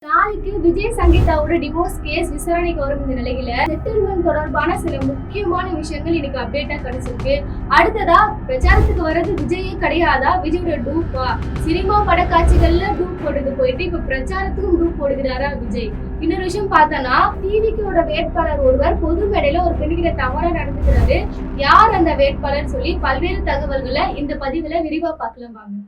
நாளைக்கு Vijay சங்கீதாவோட divorce case விசாரணைக்கு வரும் இந்த நிலையில செட்டில்மெண்ட் தொடர்பான சில முக்கியமான விஷயங்கள் இன்னைக்கு அப்டேட்டா கிடைச்சிருக்கு. அடுத்ததா பிரச்சாரத்துக்கு வர்றது விஜயே கிடையாதா, விஜயோட டூப்பா? சினிமா பட காட்சிகள்ல டூப் போடுறது போயிட்டு இப்ப பிரச்சாரத்துக்கும் டூப் போடுகிறாரா விஜய்? இன்னொரு விஷயம் பார்த்தோம்னா டிவிக்கோட வேட்பாளர் ஒருவர் பொது மேடையில ஒரு பெண்கிட்ட தவறா நடந்துக்கிறாரு. யார் அந்த வேட்பாளர் சொல்லி பல்வேறு தகவல்களை இந்த பதிவுல விரிவா பார்க்கலாம் வாங்க.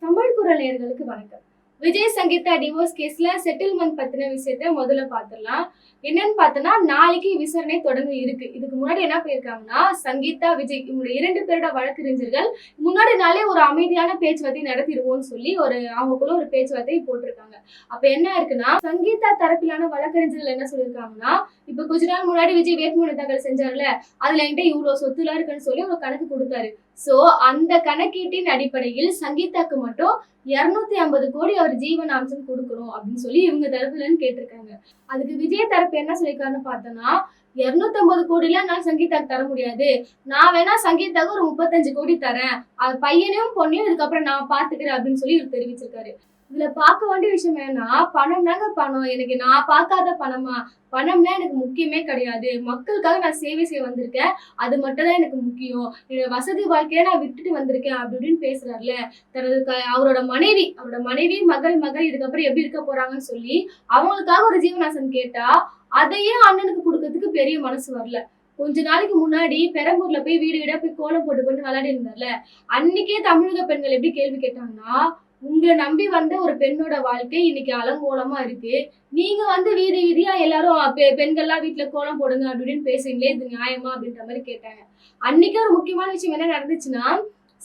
தமிழ் குரல் நேயர்களுக்கு வணக்கம். விஜய் சங்கீதா டிவோர்ஸ் கேஸ்ல செட்டில்மெண்ட் பத்தின விஷயத்த முதல்ல பாத்துடலாம். என்னன்னு பார்த்தோம்னா நாளைக்கு விசாரணை தொடங்க இருக்கு. இதுக்கு முன்னாடி என்ன பண்ணிருக்காங்கன்னா சங்கீதா விஜய் இவங்க 2 பேரோட வழக்கறிஞர்கள் முன்னாடி நாளே ஒரு அமைதியான பேச்சுவார்த்தை நடத்திடுவோம்னு சொல்லி அவங்களுக்குள்ள ஒரு பேச்சுவார்த்தை போட்டிருக்காங்க. அப்ப என்ன இருக்குன்னா சங்கீதா தரப்பிலான வழக்கறிஞர்கள் என்ன சொல்லியிருக்காங்கன்னா, இப்ப கொஞ்ச நாள் முன்னாடி விஜய் வேட்புமனு தாக்கல் செஞ்சார்ல, அதுல என்கிட்ட இவ்வளவு சொத்துலாம் இருக்குன்னு சொல்லி ஒரு கணக்கு கொடுத்தாரு. சோ அந்த கணக்கீட்டின் அடிப்படையில் சங்கீதாக்கு மட்டும் 250 கோடி அவர் ஜீவனாம்சம் கொடுக்கணும் அப்படின்னு சொல்லி இவங்க தரப்புலன்னு கேட்டிருக்காங்க. அதுக்கு விஜய் தரப்பு என்ன சொல்லியிருக்காருன்னு பார்த்தோம்னா, 250 கோடிலாம் நான் சங்கீதாக்கு தர முடியாது, நான் வேணா சங்கீதாக்கு ஒரு 35 கோடி தரேன், அது பையனையும் பொண்ணையும் இதுக்கப்புறம் நான் பாத்துக்கிறேன் அப்படின்னு சொல்லி இவர் தெரிவிச்சிருக்காரு. இதுல பார்க்க வேண்டிய விஷயம் என்னன்னா, பணம்னாங்க பணம், எனக்கு நான் பார்க்காத பணமா? பணம்னா எனக்கு முக்கியமே கிடையாது, மக்களுக்காக நான் சேவை செய்ய வந்திருக்கேன், அது மட்டும் தான் எனக்கு முக்கியம், என்னோட வசதி வாழ்க்கையை நான் விட்டுட்டு வந்திருக்கேன் அப்படின்னு பேசுறாருல. அவரோட மனைவி மகள் இதுக்கப்புறம் எப்படி இருக்க போறாங்கன்னு சொல்லி அவங்களுக்காக ஒரு ஜீவனாசம் கேட்டா அதையே அண்ணனுக்கு கொடுக்கறதுக்கு பெரிய மனசு வரல. கொஞ்ச நாளைக்கு முன்னாடி பெரம்பூர்ல போய் வீடு வீடா போய் கோலம் போட்டு விளையாடி இருந்தார்ல, அன்னைக்கே தமிழக பெண்கள் எப்படி கேள்வி கேட்டாங்கன்னா, உங்களை நம்பி வந்த ஒரு பெண்ணோட வாழ்க்கை இன்னைக்கு அலங்கோலமா இருக்கு, நீங்க வீதி வீதியா எல்லாரும் பெண்கள்லாம் வீட்டுல கோலம் போடுங்க அப்படின்னு பேசுறீங்களே, இது நியாயமா அப்படின்ற மாதிரி கேட்டாங்க. அன்னைக்கு ஒரு முக்கியமான விஷயம் என்ன நடந்துச்சுன்னா,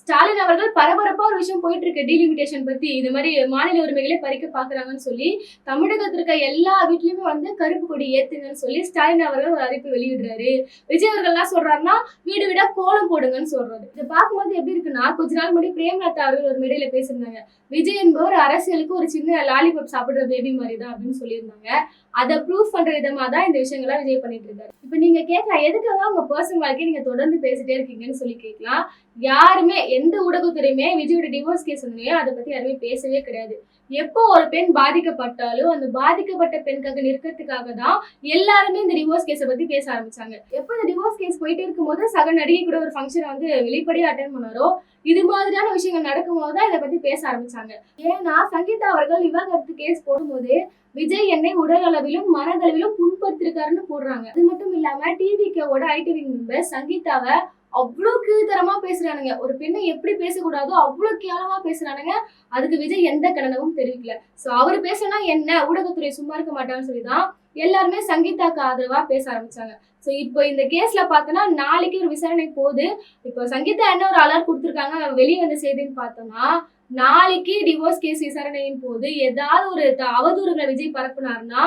ஸ்டாலின் அவர்கள் பரபரப்பா ஒரு விஷயம் போயிட்டு இருக்கு டீலிமிட்டேஷன் பத்தி, இந்த மாதிரி மாநில உரிமைகளை பறிக்க பாக்குறாங்கன்னு சொல்லி தமிழகத்துல இருக்க எல்லா வீட்லயுமே கருப்பு கொடி ஏத்துங்கன்னு சொல்லி ஸ்டாலின் அவர்கள் ஒரு அறிவிப்பு வெளியிடுறாரு. விஜய் அவர்கள் என்ன சொல்றாருன்னா, வீடு வீடா கோலம் போடுங்கன்னு சொல்றாரு. இதை பார்க்கும்போது எப்படி இருக்குன்னா, கொஞ்ச நாள் முன்னாடி பிரேமலதா அவர்கள் ஒரு மேடையில பேசியிருந்தாங்க, விஜய் என்பவர் அரசியலுக்கு ஒரு சின்ன லாலிபாப் சாப்பிடுற பேபி மாதிரி தான் அப்படின்னு சொல்லியிருந்தாங்க. அதை ப்ரூவ் பண்ற விதமா தான் இந்த விஷயங்கள்லாம் விஜய் பண்ணிட்டு இருக்காரு. இப்ப நீங்க கேட்கலாம், எதுக்காக உங்க பர்சனல் வாழ்க்கையை நீங்க தொடர்ந்து பேசிட்டே இருக்கீங்கன்னு சொல்லி கேட்கலாம். யாருமே எந்த ஊடகத்துறையுமே விஜயோட டிவோர்ஸ் கேஸ் அதை பத்தி யாருமே பேசவே கிடையாது. எப்போ ஒரு பெண் பாதிக்கப்பட்டாலும் அந்த பாதிக்கப்பட்ட பெண்காக நிற்கிறதுக்காக தான் எல்லாருமே இந்த டிவோர்ஸ் கேஸை பத்தி பேச ஆரம்பிச்சாங்க. எப்போ இந்த டிவோர்ஸ் கேஸ் போயிட்டே இருக்கும் போது சக நடிகை கூட ஒரு ஃபங்க்ஷனை வெளிப்படையா அட்டென்ட் பண்ணாரோ, இது மாதிரியான விஷயங்கள் நடக்கும் போதுதான் இதை பத்தி பேச ஆரம்பிச்சாங்க. ஏன்னா சங்கீதா அவர்கள் விவாகரத்து கேஸ் போடும்போது விஜய் என்னை உடல் அளவிலும் மனதளவிலும் புண்படுத்திருக்காருன்னு போடுறாங்க. அது மட்டும் இல்லாம டிவிக்கோட ஐடி மெம்பர் சங்கீதாவை அவ்வளவு கீழ்த்தரமா பேசுறானுங்க. ஒரு பெண்ணை எப்படி பேசக்கூடாதோ அவ்வளவு கேவலமா பேசுறானுங்க. அதுக்கு விஜய் எந்த கண்டனமும் தெரிவிக்கல. சோ அவரு பேசினா என்ன, ஊடகத்துறை சும்மா இருக்க மாட்டான்னு சொல்லிதான் எல்லாருமே சங்கீதாக்கு ஆதரவா பேச ஆரம்பிச்சாங்க. சோ இப்போ இந்த கேஸ்ல பார்த்தோம்னா நாளைக்கு ஒரு விசாரணை போகுது. இப்போ சங்கீதா என்ன ஒரு அலர்ட் கொடுத்துருக்காங்க வெளியே வந்த செய்தின்னு பார்த்தோம்னா, நாளைக்கு டிவோர்ஸ் கேஸ் விசாரணையின் போது ஏதாவது ஒரு அவதூறுகளை விஜய் பரப்புனாருன்னா,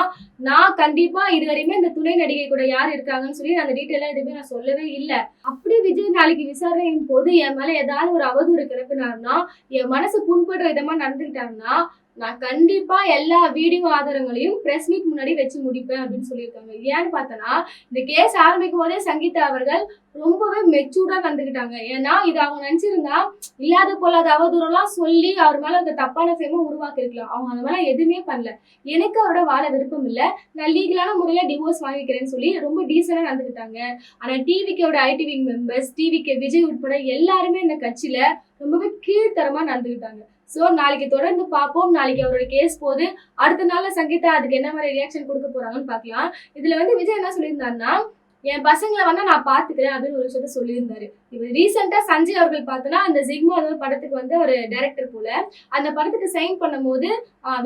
நான் கண்டிப்பா இதுவரையுமே இந்த துணை நடிகை கூட யார் இருக்காங்கன்னு சொல்லி அந்த டீட்டெயிலா எதுவுமே நான் சொல்லவே இல்லை. அப்படி விஜய் நாளைக்கு விசாரணையின் போது என் மேல ஏதாவது ஒரு அவதூறு கிளப்பினாருன்னா, என் மனசு புண்படுற விதமா நடந்துக்கிட்டாருன்னா, நான் கண்டிப்பா எல்லா வீடியோ ஆதாரங்களையும் பிரஸ் மீட் முன்னாடி வச்சு முடிப்பேன் அப்படின்னு சொல்லியிருக்காங்க. ஏன்னு பார்த்தோன்னா, இந்த கேஸ் ஆரம்பிக்கும் போதே சங்கீதா அவர்கள் ரொம்பவே மெச்சூர்டா நடந்துக்கிட்டாங்க. ஏன்னா இது அவங்க நினைச்சிருந்தா இல்லாத போலாத அவதூறெல்லாம் சொல்லி அவர் மேல அந்த தப்பான ஃபேமை உருவாக்கி இருக்கலாம். அவங்க அந்த மாதிரி எதுவுமே பண்ணல. எனக்கு அவரோட வாழ விருப்பம் இல்லை, நான் லீகலான முறையில டிவோர்ஸ் வாங்கிக்கிறேன்னு சொல்லி ரொம்ப டீசெண்டா நடந்துக்கிட்டாங்க. ஆனா டிவிக்கோட ஐடி மெம்பர்ஸ், டிவிக்கு விஜய் உட்பட எல்லாருமே இந்த கட்சியில ரொம்பவே கீழ்த்தரமா நடந்துக்கிட்டாங்க. சோ நாளைக்கு தொடர்ந்து பார்ப்போம். நாளைக்கு அவரோட கேஸ் போது அடுத்த நாள்ல சங்கீதா அதுக்கு என்ன மாதிரி ரியாக்ஷன் கொடுக்க போறாங்கன்னு பார்க்கலாம். இதுல விஜய் என்ன சொல்லியிருந்தாருன்னா, என் பசங்களை நான் பாத்துக்கிறேன் அப்படின்னு ஒரு விஷயத்த சொல்லியிருந்தாரு. இப்ப ரீசெண்டா சஞ்சய் அவர்கள் பார்த்தோன்னா, அந்த ஜிக்மா படத்துக்கு ஒரு டைரக்டர் போல அந்த படத்துக்கு சைன் பண்ணும் போது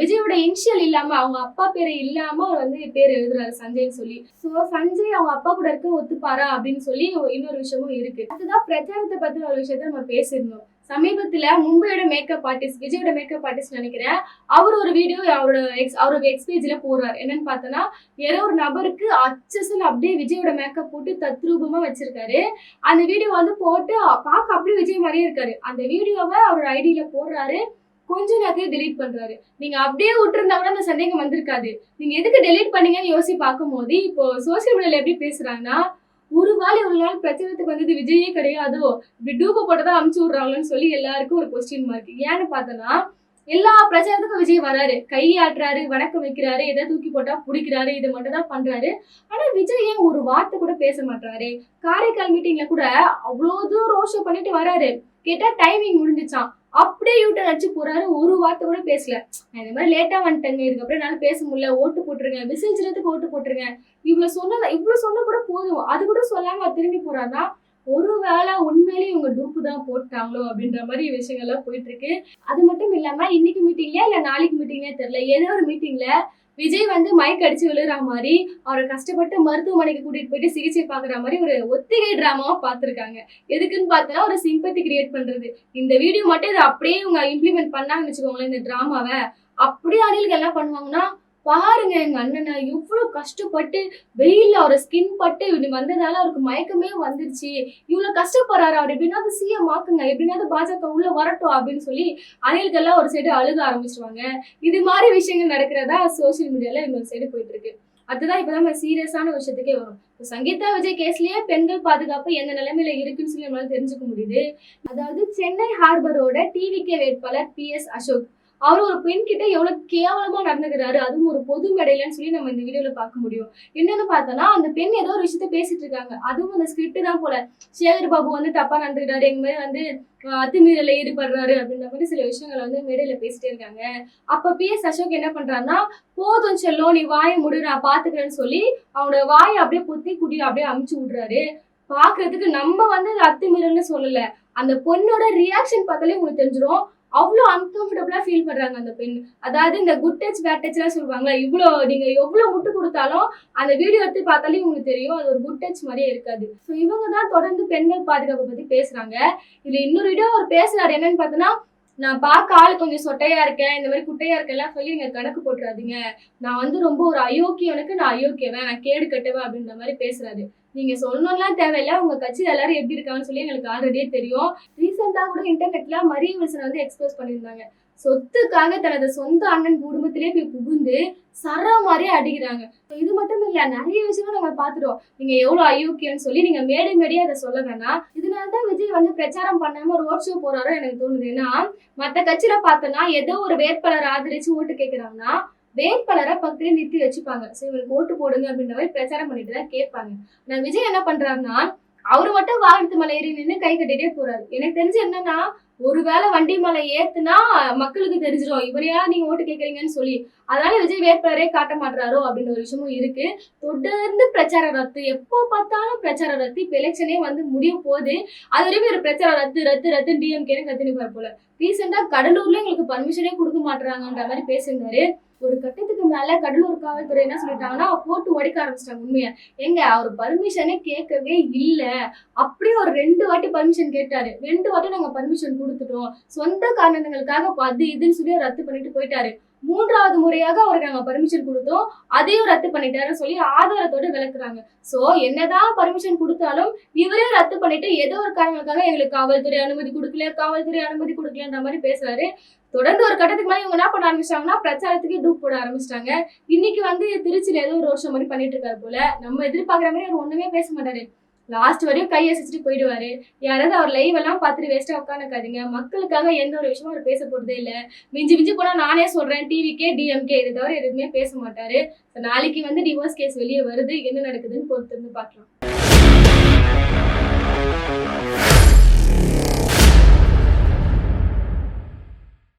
விஜயோட இனிஷியல் இல்லாம அவங்க அப்பா பேரை இல்லாம அவர் பேர் எழுதுறாரு சஞ்சய்னு சொல்லி. சோ சஞ்சய் அவங்க அப்பா கூட இருக்க ஒத்துப்பாரா அப்படின்னு சொல்லி இன்னொரு விஷயமும் இருக்கு. அதுதான் பிரச்சாரத்தை பத்தி ஒரு விஷயத்த நம்ம பேசியிருந்தோம். சமீபத்துல மும்பையோட மேக்கப் ஆர்டிஸ்ட், விஜயோட மேக்கப் ஆர்டிஸ்ட் நினைக்கிறேன், அவர் ஒரு வீடியோ அவரோட எக்ஸ்பேஜ்ல போடுறாரு. என்னன்னு பார்த்தோன்னா, ஏதோ ஒரு நபருக்கு அச்சசல் அப்படியே விஜயோட மேக்கப் போட்டு தத்ரூபமா வச்சிருக்காரு. அந்த வீடியோ போட்டு பார்க்க அப்படியே விஜய் மாதிரியே இருக்காரு. அந்த வீடியோவை அவரோட ஐடியில போடுறாரு, கொஞ்ச நேரத்தையும் டெலீட் பண்றாரு. நீங்க அப்படியே விட்டுருந்தா கூட அந்த சந்தேகம் வந்திருக்காது. நீங்க எதுக்கு டெலீட் பண்ணீங்கன்னு யோசிச்சு பார்க்கும் போது இப்போ சோசியல் மீடியால எப்படி பேசுறாங்கன்னா, ஒரு நாள் பிரச்சனைக்கு விஜயே கிடையாதோ, இப்படி டூப்பை போட்டதான் அமுச்சு விடுறாங்கன்னு சொல்லி எல்லாருக்கும் ஒரு கொஸ்டின் மார்க். ஏன்னு பார்த்தோன்னா, எல்லா பிரச்சாரத்துக்கும் விஜய் வராரு, கை ஆட்டுறாரு, வணக்கம் வைக்கிறாரு, எதை தூக்கி போட்டா பிடிக்கிறாரு, இது மட்டும் தான் பண்றாரு. ஆனா விஜய் ஏன் ஒரு வார்த்தை கூட பேச மாட்டாரு? காரைக்கால் மீட்டிங்ல கூட அவ்வளோ தூரம் ரோட் ஷோ பண்ணிட்டு வராரு. கேட்டா டைமிங் முடிஞ்சிச்சான், அப்படியே யூட்டன் அடிச்சு போறாரு. ஒரு வார்த்தை கூட பேசல. இந்த மாதிரி லேட்டா வந்துட்டேங்க, இதுக்கப்புறம் என்னால பேச முடியல, ஓட்டு போட்டுருங்க, விசில்ஜனத்துக்கு ஓட்டு போட்டுருங்க, இவ்வளவு சொன்ன கூட போதும். அது கூட சொல்லாம திரும்பி போறாருன்னா ஒருவேளை உண்மையிலேயே இவங்க டூப்பு தான் போட்டாங்களோ அப்படின்ற மாதிரி விஷயங்கள்லாம் போயிட்டு இருக்கு. அது மட்டும் இல்லாம இன்னைக்கு மீட்டிங்ல இல்ல நாளைக்கு மீட்டிங்லயே தெரியல, ஏதோ ஒரு மீட்டிங்ல விஜய் வந்து மயக்க அடிச்சு விழுற மாதிரி அவரை கஷ்டப்பட்டு மருத்துவமனைக்கு கூட்டிட்டு போயிட்டு சிகிச்சை பாக்குற மாதிரி ஒரு ஒத்திகை டிராமாவா பாத்துருக்காங்க. எதுக்குன்னு பார்த்தா ஒரு சிம்பத்தி கிரியேட் பண்றது. இந்த வீடியோ மட்டும் இதை அப்படியே இவங்க இம்ப்ளிமெண்ட் பண்ணாங்கன்னு வச்சுக்கோங்களேன், இந்த டிராமாவை அப்படியே அணில்கள் என்ன பண்ணுவாங்கன்னா, பாருங்க எங்க அண்ணனை எவ்வளவு கஷ்டப்பட்டு வெயில்ல அவரை ஸ்கின் பட்டு இப்படி வந்ததால அவருக்கு மயக்கமே வந்துருச்சு, இவ்வளவு கஷ்டப்படுறாரு, அவர் எப்படின்னாவது சிஎம் ஆக்குங்க, எப்படின்னாவது பாஜக உள்ள வரட்டும் அப்படின்னு சொல்லி அணில்கள்லாம் ஒரு சைடு அழுக ஆரம்பிச்சிருவாங்க. இது மாதிரி விஷயங்கள் நடக்கிறதா சோசியல் மீடியால இன்னொரு சைடு போயிட்டு இருக்கு. அதுதான் இப்பதான் நம்ம சீரியஸான விஷயத்துக்கே வரும். சங்கீதா விஜய் கேஸ்லயே பெண்கள் பாதுகாப்பு எந்த நிலைமையில இருக்குன்னு சொல்லி நம்மளால தெரிஞ்சுக்க முடியுது. அதாவது சென்னை ஹார்பரோட டிவிகே வேட்பாளர் PS அசோக், அவர் ஒரு பெண் கிட்ட எவ்வளவு கேவலமா நடந்துக்கிறாரு, அதுவும் ஒரு பொது மேடையிலன்னு சொல்லி நம்ம இந்த வீடியோல பார்க்க முடியும். என்னன்னு பார்த்தோம்னா, அந்த பெண் ஏதோ ஒரு விஷயத்த பேசிட்டு இருக்காங்க, அதுவும் அந்த ஸ்கிரிப்ட் தான் போல. சேகர் பாபு வந்து தப்பா நடந்துக்கிறாரு, எங்க மாதிரி வந்து அத்துமீறல ஈடுபடுறாரு அப்படின்ற மாதிரி சில விஷயங்களை வந்து மேடையில பேசிட்டே இருக்காங்க. அப்ப PS அசோக் என்ன பண்றாருன்னா, போதும் செல்லும் நீ வாயை முடி நான் பாத்துக்கிறேன்னு சொல்லி அவனோட வாயை அப்படியே பொத்தி கூட்டி அப்படியே அமுச்சு விடுறாரு. பாக்குறதுக்கு நம்ம வந்து அத்துமீறல்னு சொல்லல, அந்த பொண்ணோட ரியாக்ஷன் பார்த்தாலே உங்களுக்கு தெரிஞ்சிடும் அவ்வளோ அன்கம்ஃபர்டபுளா ஃபீல் பண்றாங்க அந்த பெண். அதாவது இந்த குட் டச் பேட் டச் எல்லாம் சொல்லுவாங்களா, நீங்க எவ்வளவு முட்டு கொடுத்தாலும் அந்த வீடியோ எடுத்து பார்த்தாலே உங்களுக்கு தெரியும் அது ஒரு குட் டச் மாதிரியே இருக்காது. ஸோ இவங்க தான் தொடர்ந்து பெண்கள் பாதுகாப்பை பத்தி பேசுறாங்க. இதுல இன்னொரு வீடியோ அவர் பேசுறாரு, என்னன்னு பார்த்தோன்னா, நான் பார்க்க ஆள் கொஞ்சம் சொட்டையா இருக்கேன், இந்த மாதிரி குட்டையா இருக்கெல்லாம் சொல்லி நீங்க கணக்கு போட்டுறாதீங்க, நான் வந்து ரொம்ப ஒரு அயோக்கியவனுக்கு நான் அயோக்கியவன், நான் கேடு கட்டுவேன் அப்படின்ற மாதிரி பேசுறாரு. நீங்க சொல்லணும்லாம் தேவையில்ல, உங்க கட்சி எல்லாரும் எப்படி இருக்காங்கன்னு சொல்லி எங்களுக்கு ஆல்ரெடியே தெரியும். ரீசெண்டா கூட இன்டர்நெட்ல மரிய வில்சன் வந்து எக்ஸ்போஸ் பண்ணியிருந்தாங்க. சொத்துக்காக தனது சொந்த அண்ணன் குடும்பத்திலே போய் புகுந்து சர மாதிரியே அடிக்கிறாங்க. இது மட்டும் இல்ல, நிறைய விஷயங்கள் நாங்க பாத்துட்டோம். நீங்க எவ்வளவு அயோக்கியன்னு சொல்லி நீங்க மேடையா அதை சொல்ல வேணாம். இதனாலதான் விஜய் வந்து பிரச்சாரம் பண்ணாம ரோட் ஷோ போறாரோ எனக்கு தோணுது. ஏன்னா மத்த கட்சியில பார்த்தோம்னா ஏதோ ஒரு வேட்பாளர் ஆதரிச்சு ஓட்டு கேட்கிறாங்கன்னா வேட்பாளரை பக்கத்துல நிறுத்தி வச்சுப்பாங்க, சரி இவருக்கு ஓட்டு போடுங்க அப்படின்ற மாதிரி பிரச்சாரம் பண்ணிட்டு தான் கேட்பாங்க. நான் விஜய் என்ன பண்றாருன்னா, அவரு மட்டும் வாகனத்து மேல ஏறி நின்று கை கட்டிட்டே போறாரு. எனக்கு தெரிஞ்சு என்னன்னா, ஒருவேளை வண்டி மேல ஏத்துனா மக்களுக்கு தெரிஞ்சிடும் இவரையா நீங்க ஓட்டு கேட்கறீங்கன்னு சொல்லி, அதனால விஜய் வேட்பாளரே காட்ட மாட்டாரோ அப்படின்னு ஒரு விஷயமும் இருக்கு. தொடர்ந்து பிரச்சார ரத்து, எப்போ பார்த்தாலும் பிரச்சார ரத்து. இப்ப எலெக்ஷனே வந்து முடிய போகுது, அது வரைக்கும் ஒரு பிரச்சார ரத்து ரத்து ரத்து டிஎம்கேன்னு கத்தினிப்பார் போல. ரீசெண்டா கடலூர்ல எங்களுக்கு பர்மிஷனே கொடுக்க மாட்டாங்கன்ற மாதிரி பேசியிருந்தாரு. ஒரு கட்டத்துக்கு மேல கடலூர் காவல்துறை என்ன சொல்லிட்டாங்கன்னா, போட்டு உடைக்க ஆரம்பிச்சிட்டாங்க. உண்மையா எங்க அவர் பர்மிஷனே கேட்கவே இல்ல, அப்படியே ஒரு 2 வாட்டி பர்மிஷன் கேட்டாரு, 2 வாட்டி நாங்க பர்மிஷன் கொடுத்துட்டோம், சொந்த காரணங்களுக்காக அது இதுன்னு சொல்லி ரத்து பண்ணிட்டு போயிட்டாரு. 3வது முறையாக அவருக்கு நாங்க பர்மிஷன் கொடுத்தோம், அதையும் ரத்து பண்ணிட்டாருன்னு சொல்லி ஆதாரத்தோட விளக்குறாங்க. சோ என்னதான் பர்மிஷன் கொடுத்தாலும் இவரே ரத்து பண்ணிட்டு ஏதோ ஒரு காரணங்களுக்காக எங்களுக்கு காவல்துறை அனுமதி கொடுக்கலன்ற மாதிரி பேசுறாரு. தொடர்ந்து ஒரு கட்டத்துக்கு மேலே இவங்க என்ன பண்ண ஆரம்பிச்சிட்டாங்கன்னா, பிரச்சாரத்துக்கு டூப் போட ஆரம்பிச்சிட்டாங்க. இன்னைக்கு வந்து திருச்சியில ஏதோ ஒரு ரோஷம் மாதிரி பண்ணிட்டு இருக்காரு போல. நம்ம எதிர்பார்க்குற மாதிரி அவர் ஒண்ணுமே பேச மாட்டாரு, லாஸ்ட் வரையும் கையை அசைச்சிட்டு போயிடுவாரு. யாராவது அவர் லைவ் எல்லாம் பார்த்துட்டு வேஸ்டா உட்காந்துக்காதீங்க. மக்களுக்காக எந்த ஒரு விஷயமும் அவர் பேச போறதே இல்லை. மிஞ்சி போனா நானே சொல்றேன், டிவிக்கே டிஎம்கே இதை தவிர எதுவுமே பேச மாட்டாரு. நாளைக்கு வந்து டிவோர்ஸ் கேஸ் வெளியே வருது, என்ன நடக்குதுன்னு பொறுத்து இருந்து பார்க்கலாம்.